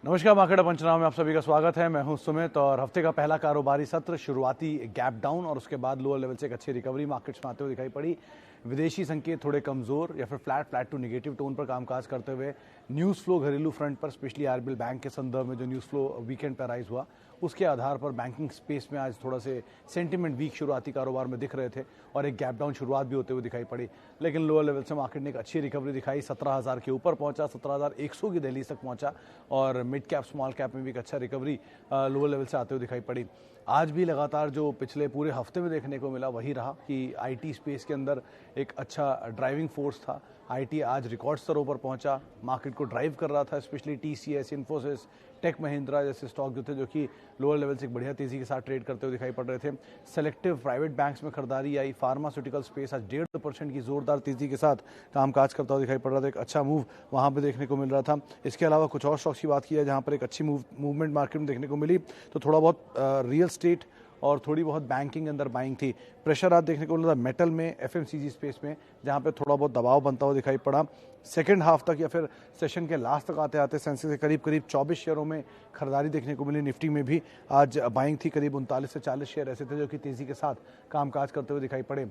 नमस्कार, मार्केट पंचनामा में आप सभी का स्वागत है। मैं हूं सुमित और हफ्ते का पहला कारोबारी सत्र शुरुआती गैप डाउन और उसके बाद लोअर लेवल से एक अच्छी रिकवरी मार्केट्स में आते हुए दिखाई पड़ी। विदेशी संकेत थोड़े कमजोर या फिर फ्लैट टू नेगेटिव टोन पर कामकाज करते हुए न्यूज़ फ्लो घरेलू फ्रंट पर स्पेशली आरबीएल बैंक के संदर्भ में जो न्यूज़ फ्लो वीकेंड पर राइज हुआ उसके आधार पर बैंकिंग स्पेस में आज थोड़ा से सेंटिमेंट वीक शुरुआती कारोबार में दिख रहे थे और एक गैप डाउन शुरुआत भी होते हुए दिखाई पड़ी। लेकिन लोअर लेवल से मार्केट ने एक अच्छी रिकवरी दिखाई, 17,000 के ऊपर पहुंचा, 17,100 की दहलीज तक पहुंचा और मिड कैप स्मॉल कैप में भी एक अच्छा रिकवरी लोअर लेवल से आते हुए दिखाई पड़ी। आज भी लगातार जो पिछले पूरे हफ्ते में देखने को मिला वही रहा कि आईटी स्पेस के अंदर एक अच्छा ड्राइविंग फोर्स था। आईटी आज रिकॉर्ड स्तरों पर पहुंचा, मार्केट को ड्राइव कर रहा था, specially TCS, Infosys, Tech Mahindra जैसे स्टॉक जो थे जो कि लोअर लेवल से एक बढ़िया तेजी के साथ ट्रेड करते हुए दिखाई पड़ रहे थे। सेलेक्टिव प्राइवेट बैंक्स में खरीदारी आई, फार्मास्यूटिकल स्पेस आज 1.5% की जोरदार तेजी के साथ कामकाज करता हुआ दिखाई पड़ रहा था। एक अच्छा मूव वहां पे देखने को मिल रहा था। इसके अलावा कुछ और स्टॉक्स की बात की है जहां पर एक अच्छी मूवमेंट मार्केट में देखने को मिली तो थोड़ा बहुत रियल स्टेट और थोड़ी बहुत बैंकिंग अंदर बाइंग थी। प्रेशर आज देखने को मिला मेटल में, एफएमसीजी स्पेस में, जहां पे थोड़ा बहुत दबाव बनता हुआ दिखाई पड़ा। सेकंड हाफ तक या फिर सेशन के लास्ट तक आते आते सेंसेक्स के करीब 24 शेयरों में खरीदारी देखने को मिली। निफ्टी में भी आज बाइंग थी, करीब 39 से 40 शेयर ऐसे थे जो कि तेजी के साथ कामकाज करते हुए दिखाई पड़े।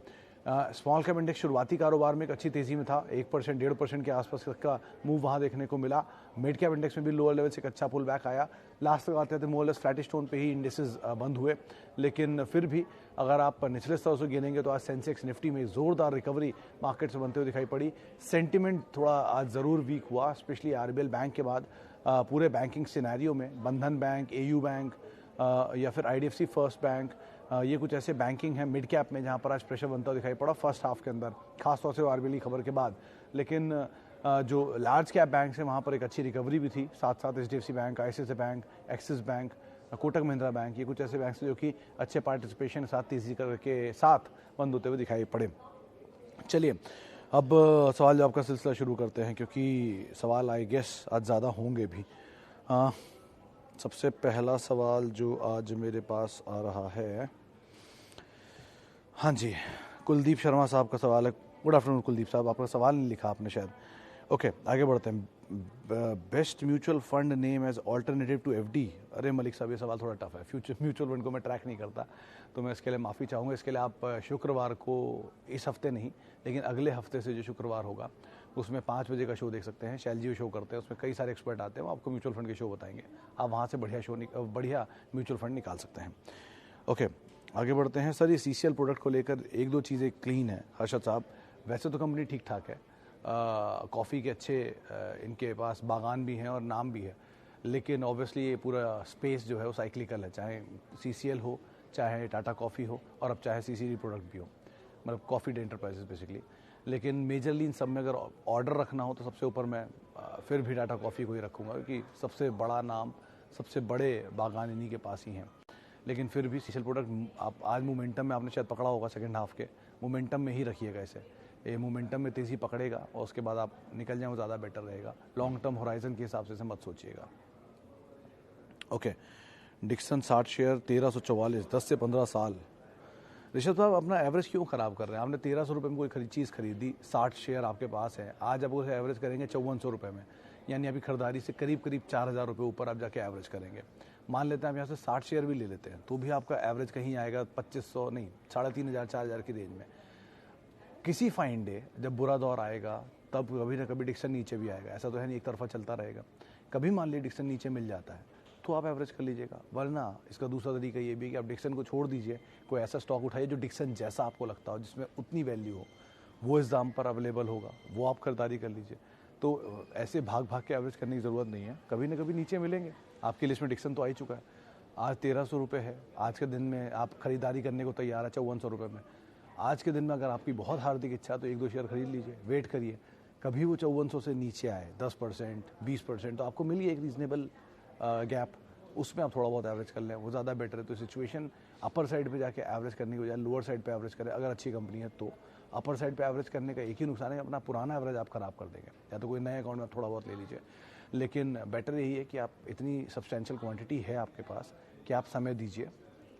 स्मॉल कैप इंडेक्स शुरुआती कारोबार में एक अच्छी तेजी में था, 1% 1.5% के आसपास का मूव वहां देखने को मिला। मिड कैप इंडेक्स में भी लोअर लेवल से एक अच्छा पुल बैक आया। लास्ट तक आते थे मोरलेस फ्लैटिश टोन पे ही इंडेक्सेस बंद हुए, लेकिन फिर भी अगर आप निचले स्तर से गिनेंगे तो आज सेंसेक्स निफ्टी में जोरदार रिकवरी मार्केट से बनते हुए दिखाई पड़ी। सेंटिमेंट थोड़ा आज जरूर वीक हुआ, स्पेशली आरबीएल बैंक के बाद पूरे बैंकिंग सिनेरियो में बंधन बैंक, एयू बैंक या फिर आईडीएफसी फर्स्ट बैंक, ये कुछ ऐसे बैंकिंग है मिड कैप में जहां पर आज प्रेशर बनता दिखाई पड़ा फर्स्ट हाफ के अंदर, खासतौर से आरबीएल की खबर के बाद। लेकिन जो लार्ज कैप बैंक है वहां पर एक अच्छी रिकवरी भी थी, साथ साथ HDFC bank, ICICI bank, axis bank, Kotak Mahindra bank, ये कुछ ऐसे बैंक जो कि अच्छे पार्टिसिपेशन के साथ तेजी के साथ बंद होते हुए दिखाई पड़े। चलिए अब सवाल जवाब का सिलसिला शुरू करते हैं क्योंकि सवाल आई गेस आज ज़्यादा होंगे भी। सबसे पहला सवाल जो आज मेरे पास आ रहा है, हाँ जी, कुलदीप शर्मा साहब का सवाल है। गुड आफ्टरनून कुलदीप साहब, आपका सवाल नहीं लिखा आपने शायद। ओके, आगे बढ़ते हैं। Best mutual fund name as alternative to FD. अरे मलिक साहब, ये सवाल थोड़ा टफ है। फ्यूचर म्यूचुअल फंड को मैं ट्रैक नहीं करता तो मैं इसके लिए माफ़ी चाहूँगा। इसके लिए आप शुक्रवार को, इस हफ्ते नहीं लेकिन अगले हफ्ते से जो शुक्रवार होगा उसमें 5 बजे का शो देख सकते हैं। शैल जी शो करते हैं, उसमें कई सारे एक्सपर्ट आते हैं, वो आपको म्यूचुअल फंड के शो बताएंगे। आप वहाँ से बढ़िया म्यूचुअल फंड निकाल सकते हैं। ओके, आगे बढ़ते हैं। सर, ये सीसीएल प्रोडक्ट को लेकर एक दो चीज़ें क्लीन है हर्षद साहब। वैसे तो कंपनी ठीक ठाक है, कॉफ़ी के अच्छे इनके पास बागान भी हैं और नाम भी है, लेकिन ऑब्वियसली ये पूरा स्पेस जो है वो साइक्लिकल है, चाहे सीसीएल हो, चाहे टाटा कॉफ़ी हो और अब चाहे सीसीडी प्रोडक्ट भी हो, मतलब कॉफ़ी डे एंटरप्राइजेस बेसिकली। लेकिन मेजरली इन सब में अगर ऑर्डर रखना हो तो सबसे ऊपर मैं फिर भी टाटा कॉफ़ी को ही रखूँगा क्योंकि सबसे बड़ा नाम, सबसे बड़े बागान इन्हीं के पास ही हैं। लेकिन फिर भी सीसीएल प्रोडक्ट आप आज मोमेंटम में आपने शायद पकड़ा होगा, सेकेंड हाफ के मोमेंटम में ही रखिएगा इसे। ये मोमेंटम में तेज़ी पकड़ेगा और उसके बाद आप निकल जाएं, वो ज़्यादा बेटर रहेगा। लॉन्ग टर्म होराइजन के हिसाब से मत सोचिएगा। ओके, डिक्सन 60 शेयर 1344, 10 से 15 साल। ऋषभ साहब, अपना एवरेज क्यों खराब कर रहे हैं? आपने 1300 रुपये में कोई चीज़ खरीदी, 60 शेयर आपके पास है, आज आप उसे एवरेज करेंगे 5400 रुपये में, यानी अभी खरीदारी से करीब 4000 रुपये ऊपर आप जाके एवरेज करेंगे। मान लेते हैं आप यहाँ से 60 शेयर भी ले लेते हैं तो भी आपका एवरेज कहीं आएगा 2500 नहीं, 3500 4000 की रेंज में। किसी फाइन डे जब बुरा दौर आएगा तब कभी ना कभी डिक्सन नीचे भी आएगा, ऐसा तो है नहीं एक तरफा चलता रहेगा। कभी मान लीजिए डिक्सन नीचे मिल जाता है तो आप एवरेज कर लीजिएगा, वरना इसका दूसरा तरीका ये भी है कि आप डिक्सन को छोड़ दीजिए, कोई ऐसा स्टॉक उठाइए जो डिक्सन जैसा आपको लगता हो, जिसमें उतनी वैल्यू हो, वो इस दाम पर अवेलेबल होगा, वो आप खरीदारी कर लीजिए। तो ऐसे भाग भाग के एवरेज करने की ज़रूरत नहीं है, कभी ना कभी नीचे मिलेंगे। आपकी लिस्ट में डिक्सन तो आ ही चुका है, आज 1300 रुपये है, आज के दिन में आप खरीदारी करने को तैयार है 5400 रुपये में। आज के दिन में अगर आपकी बहुत हार्दिक इच्छा तो 1-2 शेयर खरीद लीजिए, वेट करिए, कभी वो 5400 से नीचे आए 10% 20% तो आपको मिलिए एक रीजनेबल गैप, उसमें आप थोड़ा बहुत एवरेज कर लें, वो ज़्यादा बेटर है। तो सिचुएशन अपर साइड पे जाके एवरेज करने की बजाय लोअर साइड पे एवरेज करें। अगर अच्छी कंपनी है तो अपर साइड पे एवरेज करने का एक ही नुकसान है, अपना पुराना एवरेज आप खराब कर देंगे, या तो कोई नए अकाउंट में आप थोड़ा बहुत ले लीजिए। लेकिन बेटर यही है कि आप इतनी सब्सटेंशियल क्वांटिटी है आपके पास कि आप समय दीजिए,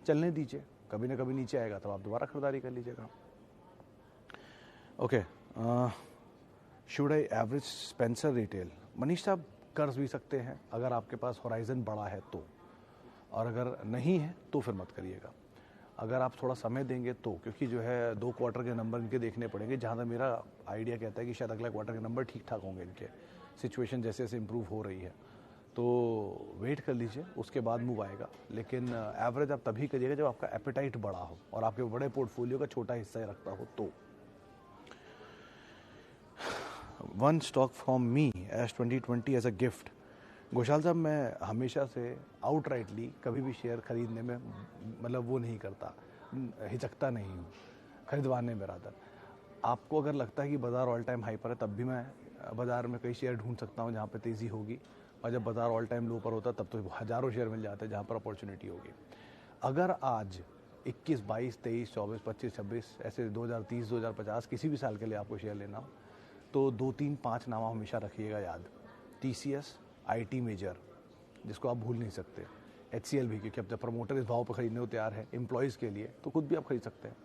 चलने दीजिए, कभी ना कभी नीचे आएगा तब आप दोबारा खरीदारी कर लीजिएगा। Okay, should I average Spencer retail? Manish साहब, कर भी सकते हैं अगर आपके पास होराइजन बड़ा है तो, और अगर नहीं है तो फिर मत करिएगा। अगर आप थोड़ा समय देंगे तो, क्योंकि जो है 2 क्वार्टर के नंबर इनके देखने पड़ेंगे। जहाँ तक मेरा आइडिया कहता है कि शायद अगला क्वार्टर के नंबर ठीक ठाक होंगे इनके, सिचुएशन जैसे जैसे इम्प्रूव हो रही है। तो वेट कर लीजिए, उसके बाद मूव आएगा। लेकिन एवरेज आप तभी करिएगा जब आपका एपेटाइट बड़ा हो और आपके बड़े पोर्टफोलियो का छोटा हिस्सा रखता हो तो। One stock from me as 2020 as a gift. Ghoshal साहब, मैं हमेशा से आउटराइटली कभी भी शेयर खरीदने में मतलब वो नहीं करता, हिचकता नहीं हूँ खरीदवाने में। रादर आपको अगर लगता है कि बाज़ार ऑल टाइम हाई पर है, तब भी मैं बाज़ार में कई शेयर ढूंढ सकता हूँ जहाँ पे तेज़ी होगी, और जब बाज़ार ऑल टाइम लो पर होता है तब तो हज़ारों शेयर मिल जाते हैं जहाँ पर अपॉर्चुनिटी होगी। अगर आज 21, 22, 23, 24, 25, 26 ऐसे 2030, 2050 किसी भी साल के लिए आपको शेयर लेना हो तो 2, 3, 5 नाम हमेशा रखिएगा याद। TCS, IT मेजर, जिसको आप भूल नहीं सकते, HCL भी, क्योंकि अब जब प्रमोटर इस भाव पर खरीदने को तैयार है एम्प्लॉयज़ के लिए तो खुद भी आप खरीद सकते हैं।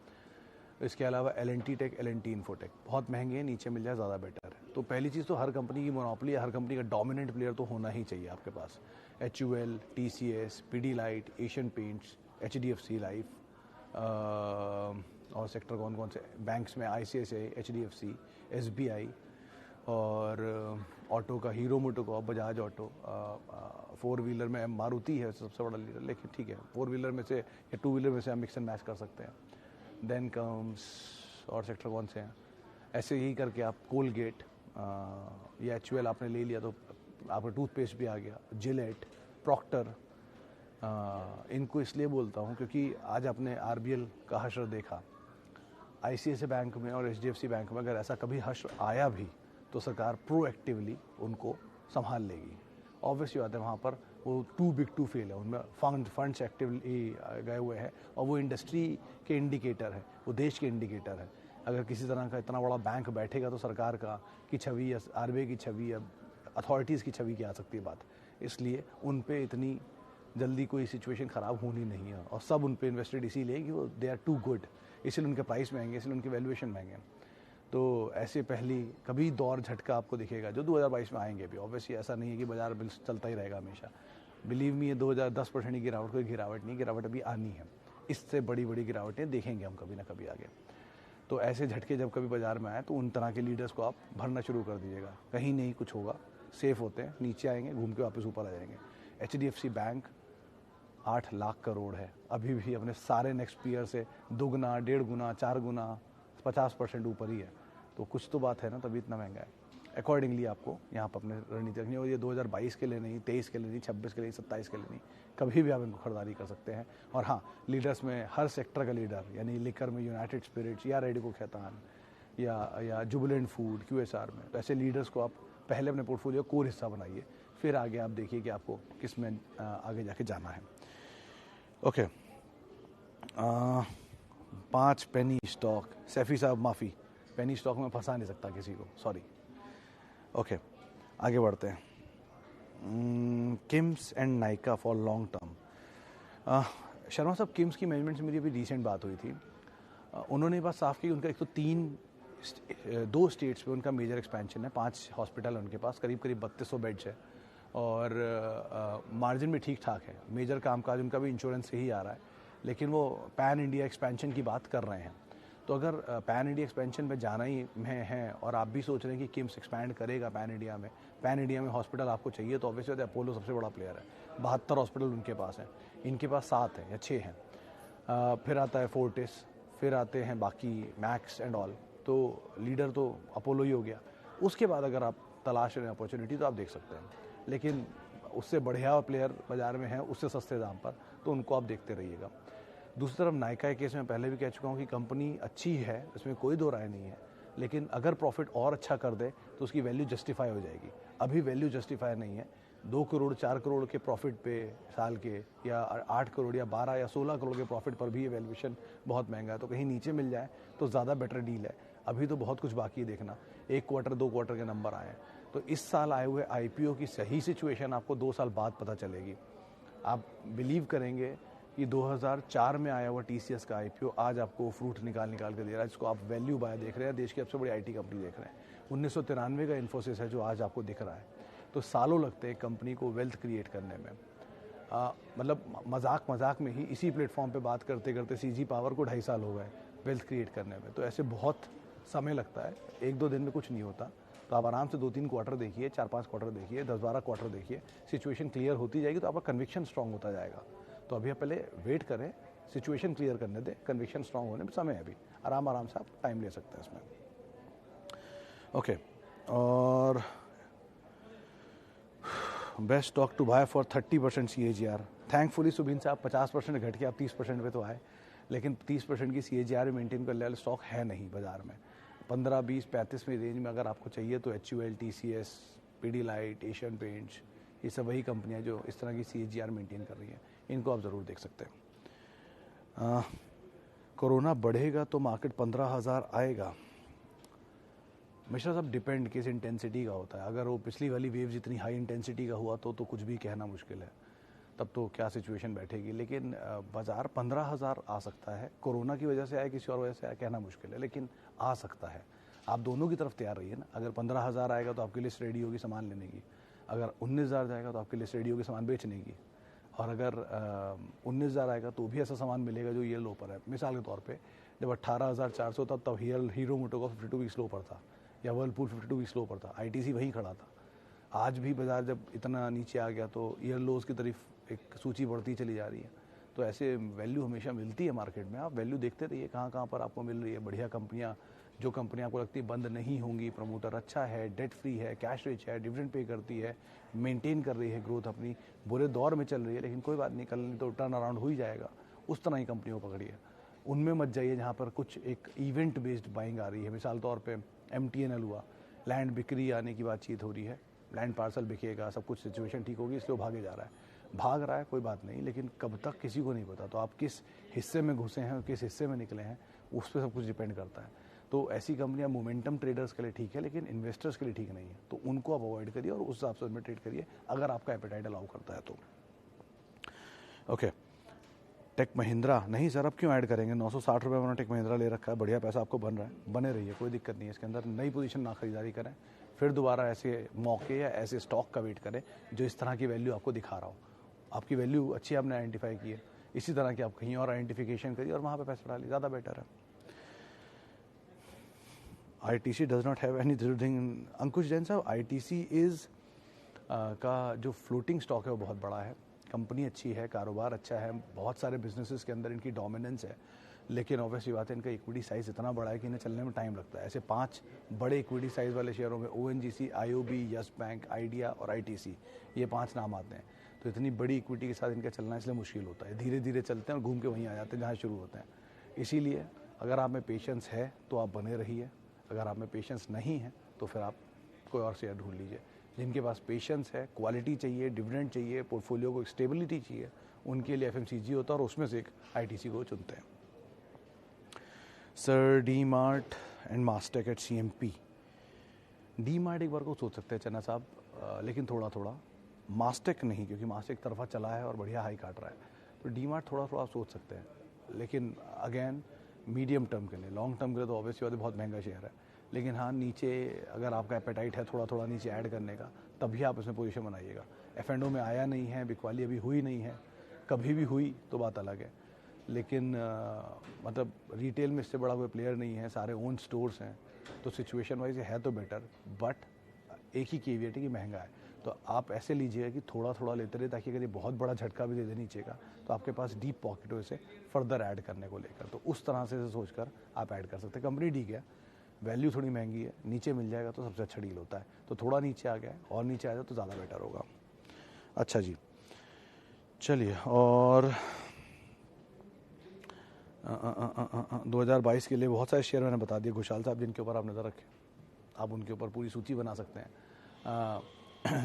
इसके अलावा L&T टेक, L&T इन्फोटेक बहुत महंगे हैं, नीचे मिल जाए ज़्यादा बेटर है। तो पहली चीज़ तो हर कंपनी की मोनोपोली, हर कंपनी का डोमिनेंट प्लेयर तो होना ही चाहिए आपके पास। HUL, TCS, Pidilite, Asian paints, HDFC life, और सेक्टर कौन कौन से बैंक्स में ICICI, HDFC, SBI, और ऑटो का hero MotoCorp, Bajaj auto, 4 wheeler में मारुति है सबसे बड़ा लीडर, लेकिन ठीक है 4 व्हीलर में से या 2 व्हीलर में से हम मिक्स एंड मैच कर सकते हैं। देन कम्स और सेक्टर कौन से हैं, ऐसे ही करके आप कोलगेट या HUL आपने ले लिया तो आपका टूथपेस्ट भी आ गया, जिलेट, प्रॉक्टर। इनको इसलिए बोलता हूँ क्योंकि आज आपने RBL का हश्र देखा, ICICI बैंक में और HDFC बैंक में अगर ऐसा कभी हश्र आया भी तो सरकार प्रोएक्टिवली उनको संभाल लेगी। ऑब्वियसली बात है, वहाँ पर वो टू बिग टू फेल है, उनमें फंड्स एक्टिवली गए हुए हैं और वो इंडस्ट्री के इंडिकेटर है, वो देश के इंडिकेटर है। अगर किसी तरह का इतना बड़ा बैंक बैठेगा तो सरकार की छवि या RBI की छवि या अथॉरिटीज़ की छवि की आ सकती है बात। इसलिए उन पे इतनी जल्दी कोई सिचुएशन ख़राब होनी नहीं है, और सब उन पे इन्वेस्टेड इसीलिए कि वो दे आर टू गुड, इसलिए उनके प्राइस महंगे, इसलिए उनके वैल्यूएशन महंगे। तो ऐसे पहली कभी दौर झटका आपको दिखेगा जो 2022 में आएंगे भी। ऑब्वियसली ऐसा नहीं है कि बाजार बिल चलता ही रहेगा हमेशा। बिलीव मी, ये 2010% की गिरावट कोई गिरावट नहीं, गिरावट अभी आनी है। इससे बड़ी बड़ी गिरावटें देखेंगे हम कभी ना कभी आगे। तो ऐसे झटके जब कभी बाजार में आए तो उन तरह के लीडर्स को आप भरना शुरू कर दीजिएगा। कहीं नहीं कुछ होगा, सेफ होते हैं, नीचे आएंगे, घूम के वापस ऊपर आ जाएंगे। HDFC बैंक 8 लाख करोड़ है, अभी भी अपने सारे नेक्स्ट ईयर से 2 गुना, 1.5 गुना, 4 गुना, 50% ऊपर ही है। तो कुछ तो बात है ना, तभी इतना महंगा है। अकॉर्डिंगली आपको यहाँ पर अपने रणनीति रखनी है, और ये 2022 के लिए नहीं, 23 के लिए नहीं, 26 के लिए, 27 के लिए नहीं, कभी भी आप इनको खरीदारी कर सकते हैं। और हाँ, लीडर्स में हर सेक्टर का लीडर, यानी लिकर में यूनाइटेड स्पिरिट्स या रेडिको खैतान या जुबिलेंट फूड, QSR में, तो ऐसे लीडर्स को आप पहले अपने पोर्टफोलियो कोर हिस्सा बनाइए, फिर आगे आप देखिए कि आपको किस में आगे जाके जाना है। Okay, 5 penny stock. सैफी साहब माफ़ी, पेनी स्टॉक में फंसा नहीं सकता किसी को, सॉरी। ओके, आगे बढ़ते हैं। KIMS and Nykaa for long term. Sharma साहब, किम्स की मैनेजमेंट से मेरी अभी रिसेंट बात हुई थी। उन्होंने बात साफ की, उनका एक तो 2 स्टेट्स में उनका मेजर एक्सपेंशन है, 5 हॉस्पिटल उनके पास, करीब 3200 बेड्स है, और मार्जिन भी ठीक ठाक है। मेजर कामकाज उनका भी इंश्योरेंस से ही आ रहा है, लेकिन वो पैन इंडिया एक्सपेंशन की बात कर रहे हैं। तो अगर पैन इंडिया एक्सपेंशन में जाना ही है और आप भी सोच रहे हैं कि किम्स एक्सपैंड करेगा पैन इंडिया में हॉस्पिटल आपको चाहिए, तो ऑब्वियसली अपोलो सबसे बड़ा प्लेयर है। 72 हॉस्पिटल उनके पास हैं, इनके पास 7 हैं या 6 हैं। फिर आता है फोर्टिस, फिर आते हैं बाकी मैक्स एंड ऑल। तो लीडर तो अपोलो ही हो गया। उसके बाद अगर आप तलाश रहे हैं अपॉर्चुनिटी तो आप देख सकते हैं, लेकिन उससे बढ़िया प्लेयर बाज़ार में है उससे सस्ते दाम पर, तो उनको आप देखते रहिएगा। दूसरी तरफ नाइका के केस में पहले भी कह चुका हूँ कि कंपनी अच्छी है, इसमें कोई दो राय नहीं है, लेकिन अगर प्रॉफिट और अच्छा कर दे तो उसकी वैल्यू जस्टिफाई हो जाएगी। अभी वैल्यू जस्टिफाई नहीं है। 2 करोड़ 4 करोड़ के प्रॉफिट पे साल के, या 8 करोड़ या 12 या 16 करोड़ के प्रॉफिट पर भी ये वैल्यूएशन बहुत महंगा है। तो कहीं नीचे मिल जाए तो ज़्यादा बेटर डील है। अभी तो बहुत कुछ बाकी है देखना, 1 क्वार्टर 2 क्वार्टर के नंबर आए हैं। तो इस साल आए हुए IPO की सही सिचुएशन आपको 2 साल बाद पता चलेगी। आप बिलीव करेंगे कि 2004 में आया हुआ TCS का IPO आज आपको फ्रूट निकाल के दे रहा है, जिसको आप वैल्यू बाय देख रहे हैं, देश की सबसे बड़ी IT कंपनी देख रहे हैं। 1993 का इन्फोसिस है जो आज आपको दिख रहा है। तो सालों लगते हैं कंपनी को वेल्थ क्रिएट करने में। मतलब मजाक में ही इसी प्लेटफॉर्म पे बात करते करते सीजी पावर को 2.5 साल हो गए वेल्थ क्रिएट करने में। तो ऐसे बहुत समय लगता है, 1-2 दिन में कुछ नहीं होता। तो आप आराम से 2-3 क्वार्टर देखिए, 4-5 क्वार्टर देखिए, 10-12 क्वार्टर देखिए, सिचुएशन क्लियर होती जाएगी तो आपका कन्विक्शन स्ट्रांग होता जाएगा। तो अभी आप पहले वेट करें, सिचुएशन क्लियर करने दें, कन्विक्शन स्ट्रांग होने में समय है अभी, आराम से आप टाइम ले सकते हैं इसमें। ओके, और best stock to buy for 30% CAGR। Thankfully Subin साहब 50% घट के आप 30% पे तो आए, लेकिन 30% की CAGR मेंटेन करने वाले स्टॉक है नहीं बाजार में। 15, 20, 35 में रेंज में अगर आपको चाहिए तो HUL, TCS, Pidilite, Asian paints, ये सब वही कंपनियां जो इस तरह की CAGR मेंटेन कर रही हैं, इनको आप ज़रूर देख सकते हैं। कोरोना बढ़ेगा तो मार्केट 15,000 आएगा। मिश्रा साहब डिपेंड किस इंटेंसिटी का होता है। अगर वो पिछली वाली वेव जितनी हाई इंटेंसिटी का हुआ तो कुछ भी कहना मुश्किल है, तब तो क्या सिचुएशन बैठेगी। लेकिन बाज़ार 15,000 आ सकता है, कोरोना की वजह से आया किसी और वजह से आया कहना मुश्किल है, लेकिन आ सकता है। आप दोनों की तरफ तैयार रहिए ना। अगर 15,000 आएगा तो आपकी लिस्ट रेडी होगी सामान लेने की, अगर 19,000 जाएगा तो आपकी लिस्ट रेडी होगी सामान बेचने की, और अगर 19,000 आएगा तो भी ऐसा सामान मिलेगा जो ये लो पर है। मिसाल के तौर पर जब 18,400 था तब हीरो मोटो का 52 वीक्स लो पर था, या वर्लपूल 52 वीक्स लो पर था, ITC वहीं खड़ा था। आज भी बाजार जब इतना नीचे आ गया तो ईयर लोज की तरफ एक सूची बढ़ती चली जा रही है। तो ऐसे वैल्यू हमेशा मिलती है मार्केट में, आप वैल्यू देखते रहिए कहाँ पर आपको मिल रही है। बढ़िया कंपनियाँ, जो कंपनियाँ आपको लगती है बंद नहीं होंगी, प्रमोटर अच्छा है, डेट फ्री है, कैश रिच है, डिविडेंड पे करती है, मेंटेन कर रही है ग्रोथ अपनी, बुरे दौर में चल रही है, लेकिन कोई बात नहीं, कल तो टर्न अराउंड हो ही जाएगा, उस तरह की कंपनियों को पकड़िए। उनमें मत जाइए जहाँ पर कुछ एक इवेंट बेस्ड बाइंग आ रही है। मिसाल तौर पे MTNL हुआ, लैंड बिक्री आने की बातचीत हो रही है, लैंड पार्सल बिकेगा, सब कुछ सिचुएशन ठीक होगी, इसलिए भागे जा रहा है। भाग रहा है कोई बात नहीं, लेकिन कब तक किसी को नहीं पता। तो आप किस हिस्से में घुसे हैं और किस हिस्से में निकले हैं, उस पर सब कुछ डिपेंड करता है। तो ऐसी कंपनियां मोमेंटम ट्रेडर्स के लिए ठीक है, लेकिन इन्वेस्टर्स के लिए ठीक नहीं है। तो उनको आप अवॉइड करिए और उस हिसाब से उनमें ट्रेड करिए अगर आपका एपेटाइट अलाउ करता है तो। ओके, टेक महिंद्रा नहीं सर, अब क्यों ऐड करेंगे? 960 रुपये मैंने टेक महिंद्रा ले रखा है, बढ़िया पैसा आपको बन रहा है, बने रहिए, कोई दिक्कत नहीं है इसके अंदर। नई पोजीशन ना खरीदारी करें, फिर दोबारा ऐसे मौके या ऐसे स्टॉक का वेट करें जो इस तरह की वैल्यू आपको दिखा रहा हो। आपकी वैल्यू अच्छी आपने आइडेंटिफाई की है, इसी तरह की आप कहीं और आइडेंटिफिकेशन करिए और वहाँ पे पैसा डालिए, ज़्यादा बेटर है। ITC does not have anything. Ankush Jain साहब, ITC इज़ का जो फ्लोटिंग स्टॉक है वो बहुत बड़ा है, कंपनी अच्छी है, कारोबार अच्छा है, बहुत सारे बिजनेसेस के अंदर इनकी डोमिनेंस है, लेकिन ऑब्वियसली बात है इनका इक्विटी साइज़ इतना बड़ा है कि इन्हें चलने में टाइम लगता है। ऐसे 5 बड़े इक्विटी साइज़ वाले शेयरों में ONGC, IOB, yes bank, idea और ITC, ये 5 नाम आते हैं। तो इतनी बड़ी इक्विटी के साथ इनका चलना इसलिए मुश्किल होता है, धीरे धीरे चलते हैं और घूम के वहीं आ जाते हैं जहाँ शुरू होते हैं। इसीलिए अगर आप में पेशेंस है तो आप बने रहिए, अगर आप में पेशेंस नहीं है तो फिर आप कोई और शेयर ढूंढ लीजिए। जिनके पास पेशेंस है, क्वालिटी चाहिए, डिविडेंड चाहिए, पोर्टफोलियो को स्टेबिलिटी चाहिए, उनके लिए FMCG होता है और उसमें से एक ITC को चुनते हैं। Sir, DMart and Mastek at CMP। DMart एक बार को सोच सकते हैं चन्ना साहब, लेकिन थोड़ा थोड़ा, मास्टेक नहीं, क्योंकि मास्टेक तरफा चला है और बढ़िया हाई काट रहा है। तो DMart थोड़ा थोड़ा आप सोच सकते हैं, लेकिन अगेन मीडियम टर्म के लिए, लॉन्ग टर्म के लिए तो ऑब्वियसली बात है बहुत महंगा शेयर है। लेकिन हाँ, नीचे अगर आपका एपेटाइट है थोड़ा थोड़ा नीचे ऐड करने का, तभी आप इसमें पोजीशन बनाइएगा। F&O में आया नहीं है, बिकवाली अभी हुई नहीं है, कभी भी हुई तो बात अलग है, लेकिन मतलब रिटेल में इससे बड़ा कोई प्लेयर नहीं है, सारे ओन स्टोर्स हैं, तो सिचुएशन वाइज है तो बेटर। बट एक ही केविएट है कि महंगा है, तो आप ऐसे लीजिएगा कि थोड़ा थोड़ा लेते रहे, ताकि अगर ये बहुत बड़ा झटका भी दे दे नीचे का तो आपके पास डीप पॉकेट हो इसे फर्दर ऐड करने को लेकर। तो उस तरह से सोचकर आप ऐड कर सकते हैं। कंपनी ठीक है, वैल्यू थोड़ी महंगी है, नीचे मिल जाएगा तो सबसे अच्छा डील होता है। तो थोड़ा नीचे आ गया और नीचे आ जाए तो ज़्यादा बेटर होगा। अच्छा जी, चलिए, और 2022 के लिए बहुत सारे शेयर मैंने बता दिए घुशाल साहब, जिनके ऊपर आप नज़र रखें, आप उनके ऊपर पूरी सूची बना सकते हैं।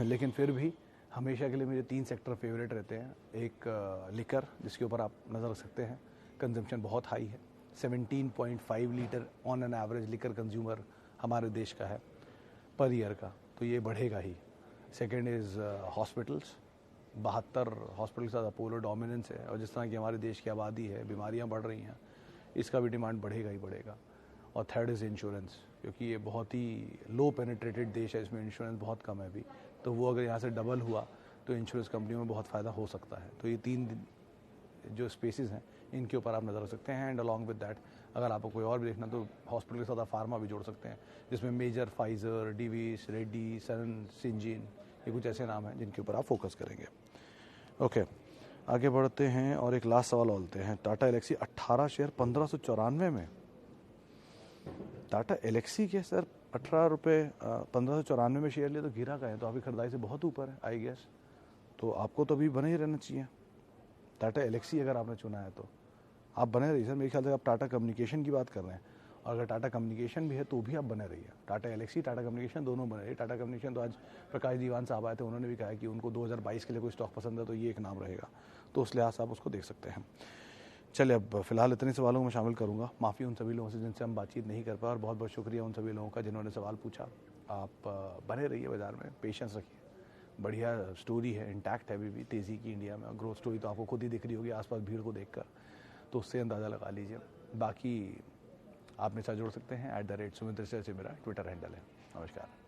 लेकिन फिर भी हमेशा के लिए मेरे 3 सेक्टर फेवरेट रहते हैं। एक लिकर, जिसके ऊपर आप नज़र रख सकते हैं, कंजम्पशन बहुत हाई है, 17.5 litre on an average liquor consumer हमारे देश का है पर ईयर का, तो ये बढ़ेगा ही। सेकेंड इज़ हॉस्पिटल्स, 72 हॉस्पिटल के साथ अपोलो डोमिनेंस है, और जिस तरह की हमारे देश की आबादी है, बीमारियां बढ़ रही हैं, इसका भी डिमांड बढ़ेगा ही बढ़ेगा। और थर्ड इज़ इंश्योरेंस, क्योंकि ये बहुत ही लो पेनिट्रेटेड देश है, इसमें इंश्योरेंस बहुत कम है अभी, तो वो अगर यहाँ से डबल हुआ तो इंश्योरेंस कंपनियों में बहुत फ़ायदा हो सकता है। तो ये 3 जो स्पेसिस हैं इनके ऊपर आप नज़र रख सकते हैं। एंड अलॉन्ग विद दैट अगर आपको कोई और भी देखना तो हॉस्पिटल के साथ आप फार्मा भी जोड़ सकते हैं, जिसमें मेजर, फाइजर, डिवीस, रेड्डी, सन, सिंजीन, ये कुछ ऐसे नाम हैं जिनके ऊपर आप फोकस करेंगे। ओके, आगे बढ़ते हैं और एक लास्ट सवाल और लेते हैं। टाटा एलेक्सी 18 शेयर 1594 में। टाटा एलेक्सी के सर 18 रुपये 1594 में शेयर लिए तो गिरा का है, तो आपकी खरीदारी से बहुत ऊपर है आई गेस, तो आपको तो अभी बने ही रहना चाहिए। टाटा एलेक्सी अगर आपने चुना है तो आप बने रहिए सर। मेरे ख्याल से आप टाटा कम्युनिकेशन की बात कर रहे हैं, और अगर टाटा कम्युनिकेशन भी है तो भी आप बने रहिए। टाटा एलेक्सी, टाटा कम्युनिकेशन दोनों बने रहिए। टाटा कम्युनिकेशन तो आज प्रकाश दीवान साहब आए थे, उन्होंने भी कहा कि उनको 2022 के लिए कोई स्टॉक पसंद है तो ये एक नाम रहेगा, तो उस लिहाज से आप उसको देख सकते हैं। चलिए, अब फिलहाल इतने सवालों को मैं शामिल करूंगा। माफ़ी उन सभी लोगों से जिनसे हम बातचीत नहीं कर पाए, और बहुत बहुत शुक्रिया उन सभी लोगों का जिन्होंने सवाल पूछा। आप बने रहिए बाज़ार में, पेशेंस रखिए। बढ़िया स्टोरी है, इंटैक्ट है अभी भी तेज़ी की इंडिया में। ग्रोथ स्टोरी तो आपको खुद ही दिख रही होगी आसपास भीड़ को देखकर, तो उससे अंदाज़ा लगा लीजिए। बाकी आप मेरे साथ जुड़ सकते हैं @सुमित ऋषि से मेरा ट्विटर हैंडल है। नमस्कार।